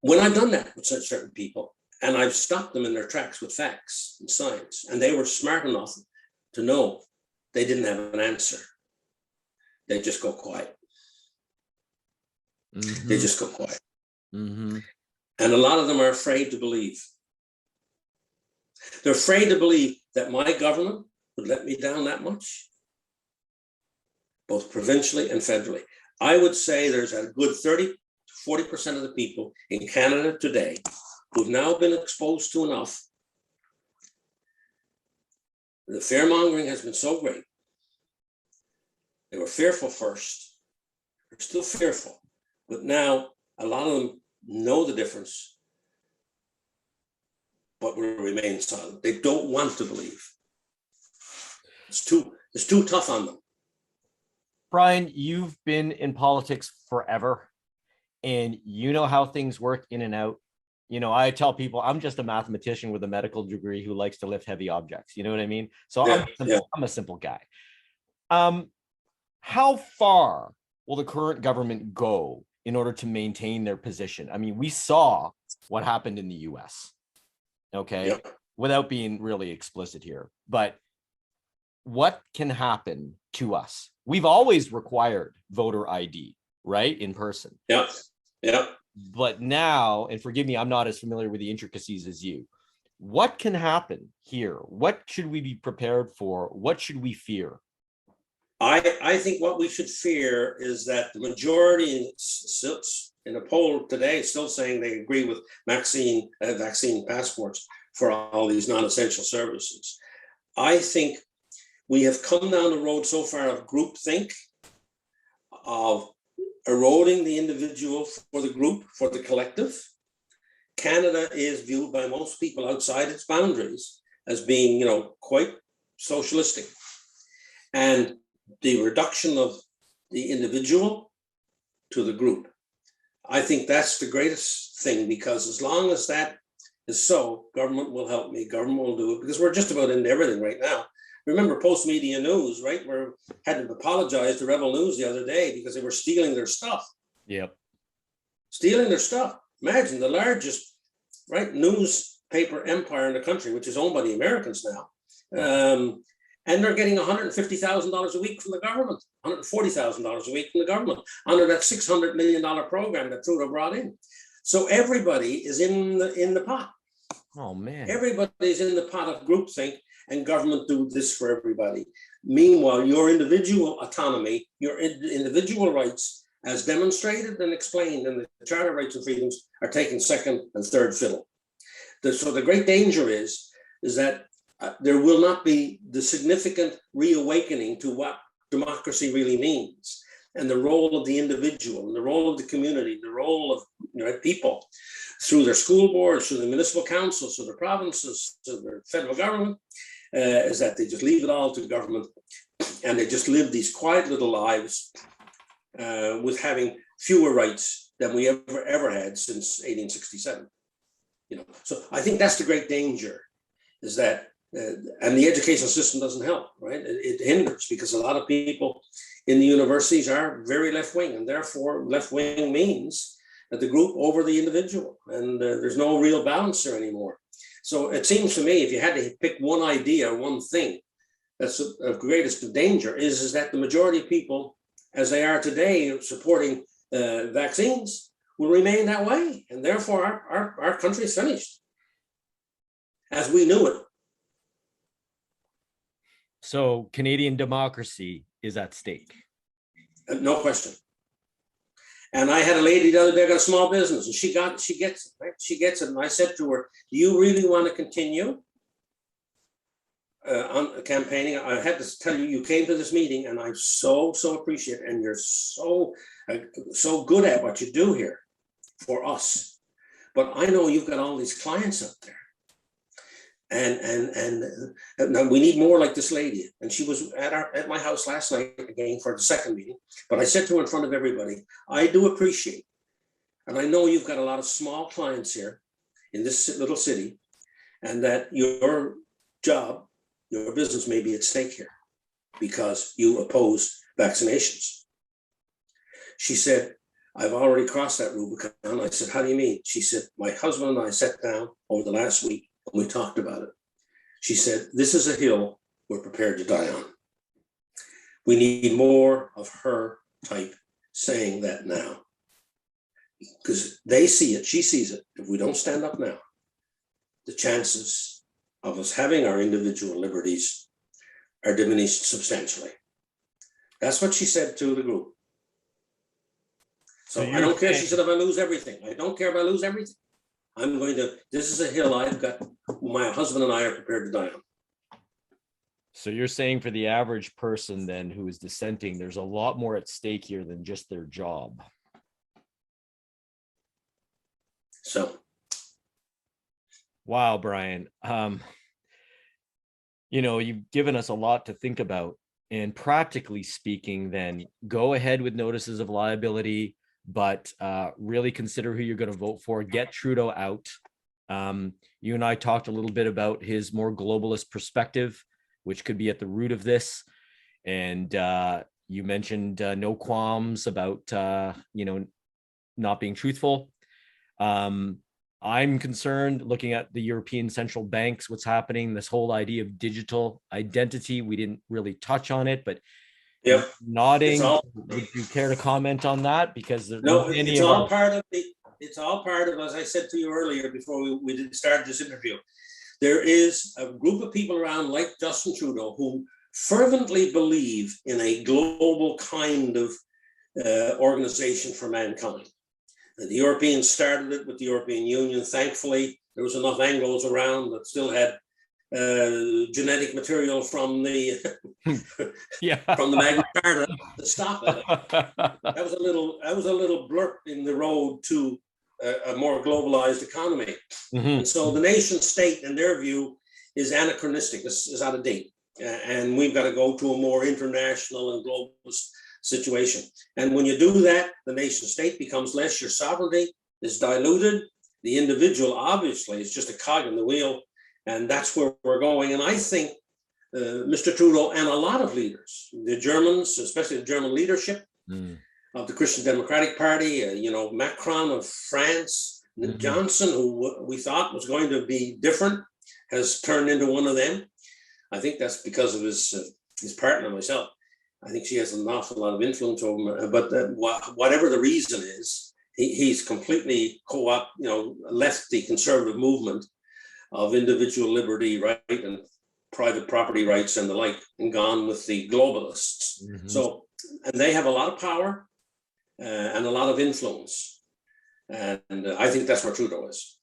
When I've done that with certain people, and I've stopped them in their tracks with facts and science, and they were smart enough to know they didn't have an answer, they just go quiet. They just go quiet. And a lot of them are afraid to believe. They're afraid to believe that my government would let me down that much, both provincially and federally. I would say there's a good 30 to 40% of the people in Canada today who've now been exposed to enough. The fear-mongering has been so great. They were fearful first. They're still fearful. But now a lot of them know the difference, but will remain silent. They don't want to believe. It's too tough on them. Brian, you've been in politics forever, and you know how things work in and out. You know, I tell people I'm just a mathematician with a medical degree who likes to lift heavy objects. You know what I mean? So I'm a simple guy. How far will the current government go in order to maintain their position? I mean, we saw what happened in the US, okay, without being really explicit here, but what can happen to us? We've always required voter ID, right? In person. Yeah. But now, and forgive me, I'm not as familiar with the intricacies as you. What can happen here? What should we be prepared for? What should we fear? I think what we should fear is that the majority in a poll today still saying they agree with vaccine passports for all these non-essential services. I think we have come down the road so far of groupthink, of eroding the individual for the group, for the collective. Canada is viewed by most people outside its boundaries as being, quite socialistic. And the reduction of the individual to the group, I think that's the greatest thing, because as long as that is so, government will help me, government will do it, because we're just about into everything right now. Remember Post-Media News, right? Where had to apologize to Rebel News the other day because they were stealing their stuff. Yep. Stealing their stuff. Imagine the largest, right, newspaper empire in the country, which is owned by the Americans now. And they're getting $150,000 a week from the government, $140,000 a week from the government under that $600 million program that Trudeau brought in. So everybody is in the pot. Oh man. Everybody's in the pot of groupthink, and government do this for everybody. Meanwhile, your individual autonomy, your individual rights, as demonstrated and explained in the Charter of Rights and Freedoms, are taken second and third fiddle. So the great danger is that there will not be the significant reawakening to what democracy really means, and the role of the individual, and the role of the community, the role of people through their school boards, through the municipal councils, through the provinces, through the federal government, is that they just leave it all to government, and they just live these quiet little lives with having fewer rights than we ever had since 1867. So I think that's the great danger, is that, and the educational system doesn't help, right? It hinders, because a lot of people in the universities are very left-wing, and therefore left-wing means that the group over the individual, and there's no real balance there anymore. So it seems to me, if you had to pick one idea, one thing that's of greatest danger, is that the majority of people, as they are today, supporting vaccines, will remain that way, and therefore our country is finished as we knew it. So Canadian democracy is at stake. No question. And I had a lady the other day, got a small business, and she gets it, right? She gets it. And I said to her, do you really want to continue on campaigning? I had to tell you, you came to this meeting, and I so appreciate it. And you're so good at what you do here for us. But I know you've got all these clients out there. And now we need more like this lady. And she was at my house last night again for the second meeting. But I said to her in front of everybody, I do appreciate, and I know you've got a lot of small clients here in this little city, and that your job, your business may be at stake here because you oppose vaccinations. She said, I've already crossed that Rubicon. I said, how do you mean? She said, my husband and I sat down over the last week and we talked about it. She said, this is a hill we're prepared to die on. We need more of her type saying that now. Because they see it, she sees it. If we don't stand up now, the chances of us having our individual liberties are diminished substantially. That's what she said to the group. So I don't care. She said, if I lose everything, I don't care if I lose everything. This is a hill I've got, my husband and I are prepared to die on. So you're saying for the average person then who is dissenting, there's a lot more at stake here than just their job. So. Wow, Brian. You've given us a lot to think about. And practically speaking, then go ahead with notices of liability, but really consider who you're going to vote for. Get Trudeau out. You and I talked a little bit about his more globalist perspective, which could be at the root of this. And you mentioned no qualms about, not being truthful. I'm concerned looking at the European central banks, what's happening, this whole idea of digital identity. We didn't really touch on it, but yep. Nodding. Would you care to comment on that? Because it's all part of, as I said to you earlier before we did start this interview, there is a group of people around like Justin Trudeau who fervently believe in a global kind of organization for mankind. And the Europeans started it with the European Union. Thankfully, there was enough Anglos around that still had genetic material from the from the Magna Carta to stop it. That was a little blurb in the road to a more globalized economy. And so the nation state, in their view, is anachronistic. This is out of date, and we've got to go to a more international and globalist situation. And when you do that, the nation state becomes less. Your sovereignty is diluted. The individual obviously is just a cog in the wheel, and that's where we're going. And I think Mr. Trudeau and a lot of leaders, the Germans, especially the German leadership of the Christian Democratic Party, Macron of France, Johnson, who we thought was going to be different, has turned into one of them. I think that's because of his partner, myself. I think she has an awful lot of influence over him, but whatever the reason is, he's completely left the conservative movement of individual liberty, right, and private property rights and the like, and gone with the globalists. So, and they have a lot of power and a lot of influence. And I think that's where Trudeau is.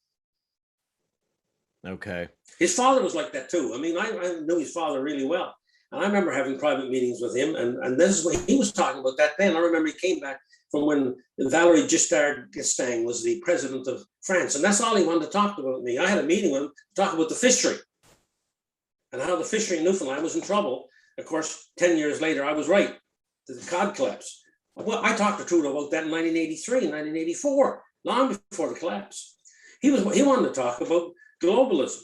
Okay. His father was like that too. I mean, I knew his father really well. And I remember having private meetings with him, and this is what he was talking about that then. I remember he came back from when Valéry Giscard d'Estaing was the president of France, and that's all he wanted to talk about with me. I had a meeting with him to talk about the fishery and how the fishery in Newfoundland was in trouble. Of course, 10 years later, I was right. The cod collapse. Well, I talked to Trudeau about that in 1983 and 1984, long before the collapse. He wanted to talk about globalism.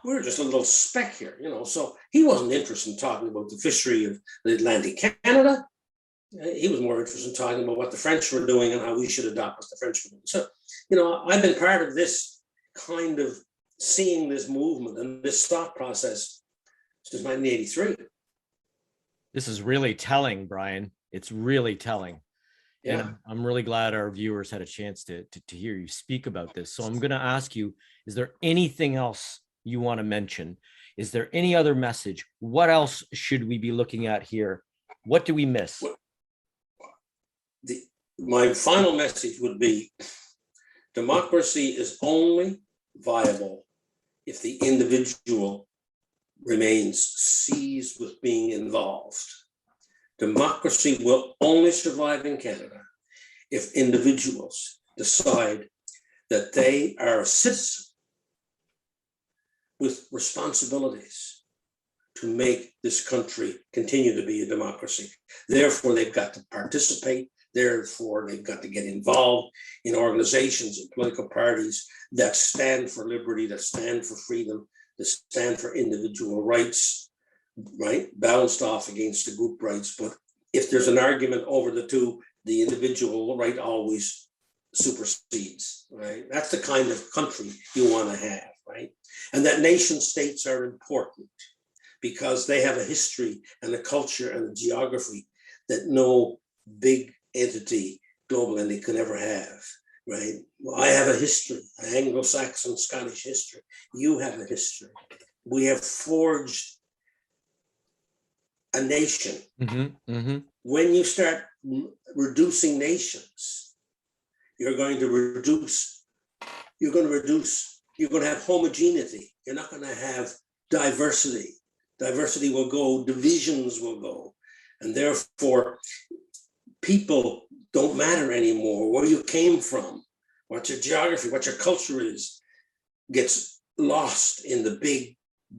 We were just a little speck here, so he wasn't interested in talking about the fishery of the Atlantic Canada. He was more interested in talking about what the French were doing and how we should adopt what the French were doing. So, I've been part of this kind of seeing this movement and this thought process since 1983. This is really telling, Brian. It's really telling. Yeah. And I'm really glad our viewers had a chance to hear you speak about this. So I'm going to ask you, is there anything else you want to mention? Is there any other message? What else should we be looking at here? What do we miss? My final message would be democracy is only viable if the individual remains seized with being involved. Democracy will only survive in Canada if individuals decide that they are a citizen with responsibilities to make this country continue to be a democracy. Therefore, they've got to participate. Therefore, they've got to get involved in organizations and political parties that stand for liberty, that stand for freedom, that stand for individual rights, right? Balanced off against the group rights. But if there's an argument over the two, the individual right always supersedes, right? That's the kind of country you want to have, right? And that nation states are important because they have a history and a culture and a geography that no big entity, global entity, could ever have, right? Well, I have a history, an Anglo-Saxon Scottish history. You have a history. We have forged a nation. When you start reducing nations, you're going to have homogeneity. You're not going to have diversity. Diversity will go, divisions will go. And therefore, people don't matter anymore. Where you came from, what your geography, what your culture is, gets lost in the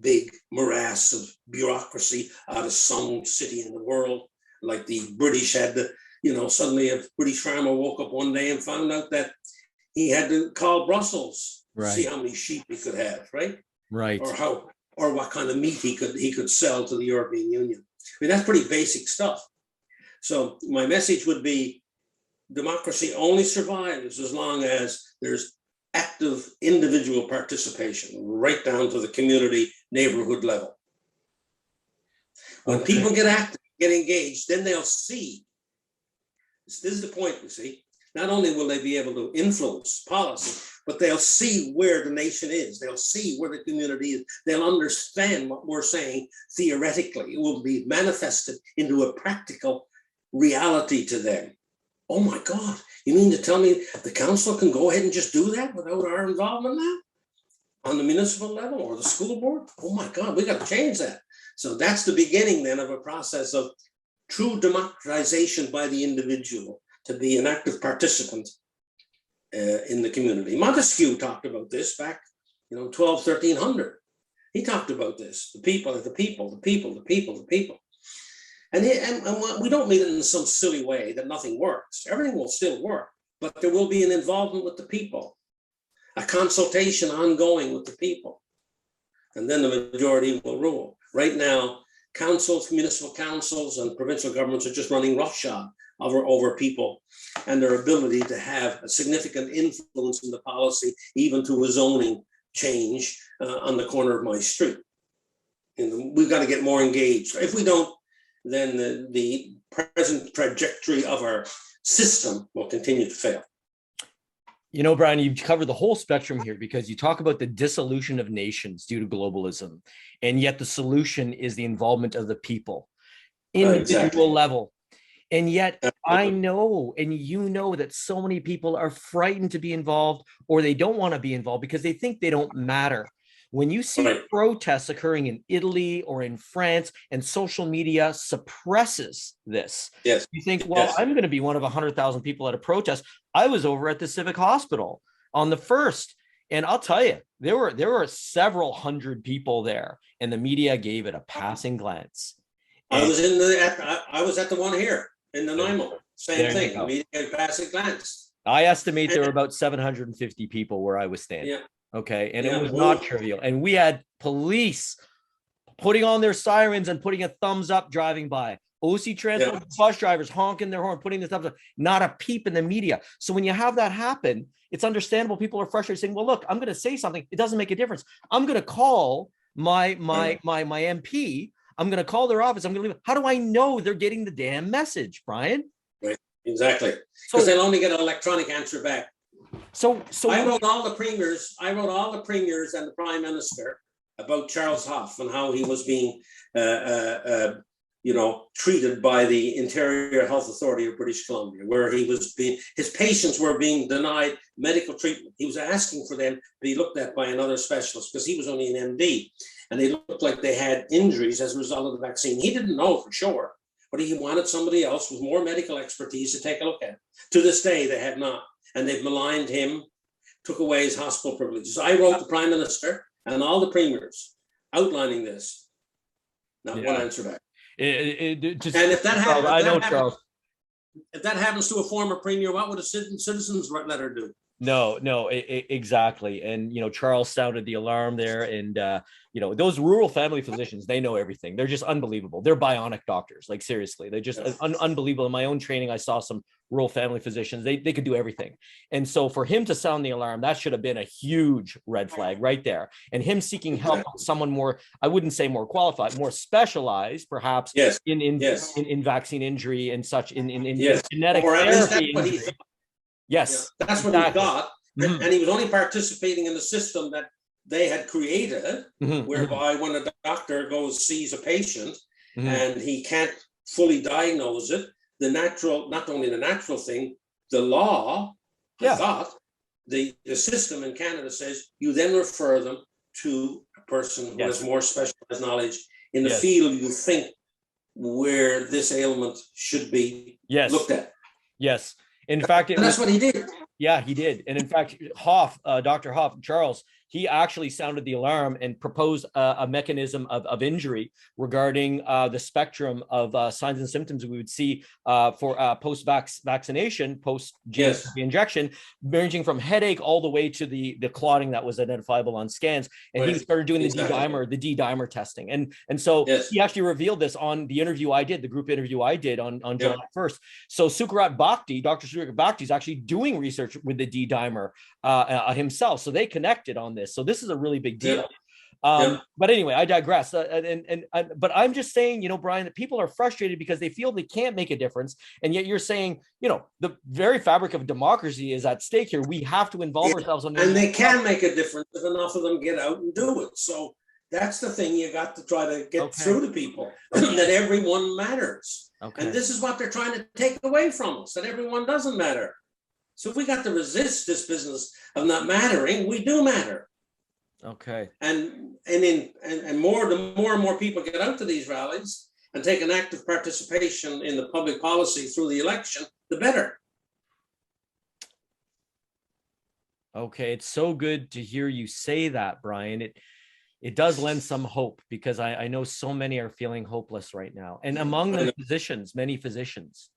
big morass of bureaucracy out of some city in the world. Like the British had to, suddenly a British farmer woke up one day and found out that he had to call Brussels to see how many sheep he could have, right? Right. Or what kind of meat he could sell to the European Union. I mean, that's pretty basic stuff. So my message would be, democracy only survives as long as there's active individual participation, right down to the community neighborhood level. When people get active, get engaged, then they'll see. This is the point, you see. Not only will they be able to influence policy, but they'll see where the nation is. They'll see where the community is. They'll understand what we're saying theoretically. It will be manifested into a practical reality to them. Oh my God, you mean to tell me the council can go ahead and just do that without our involvement now? On the municipal level or the school board? Oh my God, we got to change that. So that's the beginning then of a process of true democratization by the individual to be an active participant in the community. Montesquieu talked about this back, 1300. He talked about this, the people. And we don't mean it in some silly way that nothing works. Everything will still work, but there will be an involvement with the people, a consultation ongoing with the people, and then the majority will rule. Right now, councils, municipal councils, and provincial governments are just running roughshod over people and their ability to have a significant influence in the policy, even to a zoning change on the corner of my street. We've got to get more engaged. If we don't, then the present trajectory of our system will continue to fail. Brian, you've covered the whole spectrum here because you talk about the dissolution of nations due to globalism, and yet the solution is the involvement of the people, individual level. And yet I know, and that so many people are frightened to be involved, or they don't want to be involved because they think they don't matter. When you see protests occurring in Italy or in France and social media suppresses this, you think, well, I'm going to be one of 100,000 people at a protest. I was over at the Civic Hospital on the 1st, and I'll tell you, there were several hundred people there, and the media gave it a passing glance. I was at the one here in Nanaimo. Same thing. The media gave a passing glance. I estimate there were about 750 people where I was standing. Yeah. Okay. And it was not trivial. And we had police putting on their sirens and putting a thumbs up driving by. OC transport bus drivers honking their horn, putting the thumbs up, not a peep in the media. So when you have that happen, it's understandable. People are frustrated saying, well, look, I'm going to say something. It doesn't make a difference. I'm going to call my MP. I'm going to call their office. I'm going to leave. How do I know they're getting the damn message, Brian? Right. Exactly. Because they'll only get an electronic answer back. So I wrote all the premiers and the prime minister about Charles Hough and how he was being, treated by the Interior Health Authority of British Columbia, where his patients were being denied medical treatment. He was asking for them to be looked at by another specialist because he was only an MD, and they looked like they had injuries as a result of the vaccine. He didn't know for sure, but he wanted somebody else with more medical expertise to take a look at it. To this day, they have not. And they've maligned him, took away his hospital privileges. So I wrote the prime minister and all the premiers outlining this. Not one answer back. And if that happens, if that happens to a former premier, what would a citizen's letter do? No, exactly. And, Charles sounded the alarm there. And, those rural family physicians, they know everything. They're just unbelievable. They're bionic doctors. Like, seriously, they're just unbelievable. In my own training, I saw some rural family physicians. They could do everything. And so for him to sound the alarm, that should have been a huge red flag right there. And him seeking help from someone more, I wouldn't say more qualified, more specialized, perhaps, Yes. in vaccine injury and such, in Yes. genetic Or at least therapy that's what he injury. thought. Yes, That's what he thought. And he was only participating in the system that they had created, whereby when a doctor sees a patient and he can't fully diagnose it, not only the natural thing, the law, I thought, the system in Canada says you then refer them to a person who has more specialized knowledge in the field you think where this ailment should be looked at. Yes. In fact, that's what he did. Yeah, he did. And in fact, Dr. Hoff, Charles, he actually sounded the alarm and proposed a mechanism of injury regarding the spectrum of signs and symptoms we would see for post-vaccination, post-GMP injection, ranging from headache all the way to the clotting that was identifiable on scans. And he started doing the D-dimer testing. And so he actually revealed this on the interview I did, the group interview I did on July 1st. So Sukarat Bhakdi, Dr. Sukarat Bhakdi is actually doing research with the D-dimer himself. So they connected on this. So this is a really big deal. But anyway, I digress. But I'm just saying, Brian, that people are frustrated because they feel they can't make a difference. And yet you're saying, the very fabric of democracy is at stake here. We have to involve ourselves. And they can make a difference if enough of them get out and do it. So that's the thing you got to try to get through to people, that everyone matters. And this is what they're trying to take away from us, that everyone doesn't matter. So if we got to resist this business of not mattering, we do matter. Okay. And the more and more people get out to these rallies and take an active participation in the public policy through the election, the better. Okay, it's so good to hear you say that, Brian. It does lend some hope, because I know so many are feeling hopeless right now. And among the physicians, many physicians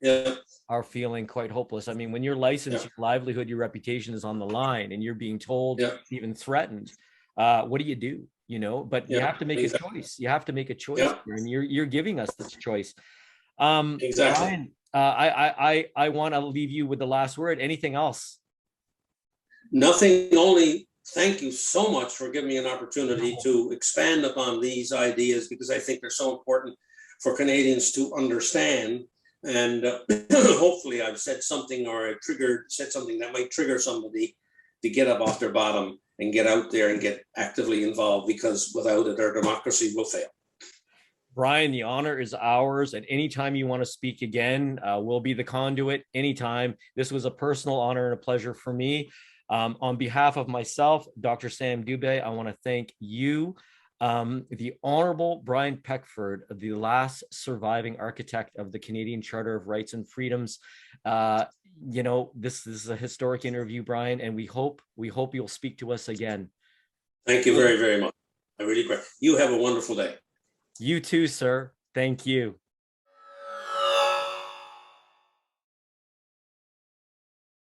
are feeling quite hopeless. I mean, when your license, your livelihood, your reputation is on the line and you're being told, even threatened, what do you do? But you have to make a choice. You have to make a choice here, and you're giving us this choice. Brian, I want to leave you with the last word. Anything else? Nothing, only thank you so much for giving me an opportunity to expand upon these ideas, because I think they're so important for Canadians to understand. And hopefully I've said something, or I've said something that might trigger somebody to get up off their bottom and get out there and get actively involved, because without it, our democracy will fail. Brian, the honor is ours. And anytime you want to speak again, we'll be the conduit anytime. This was a personal honor and a pleasure for me. On behalf of myself, Dr. Sam Dubé, I want to thank you, the Honorable Brian Peckford, the last surviving architect of the Canadian Charter of Rights and Freedoms. This is a historic interview, Brian, and we hope you'll speak to us again. Thank you very, very much. I really appreciate it. You have a wonderful day. You too, sir. Thank you.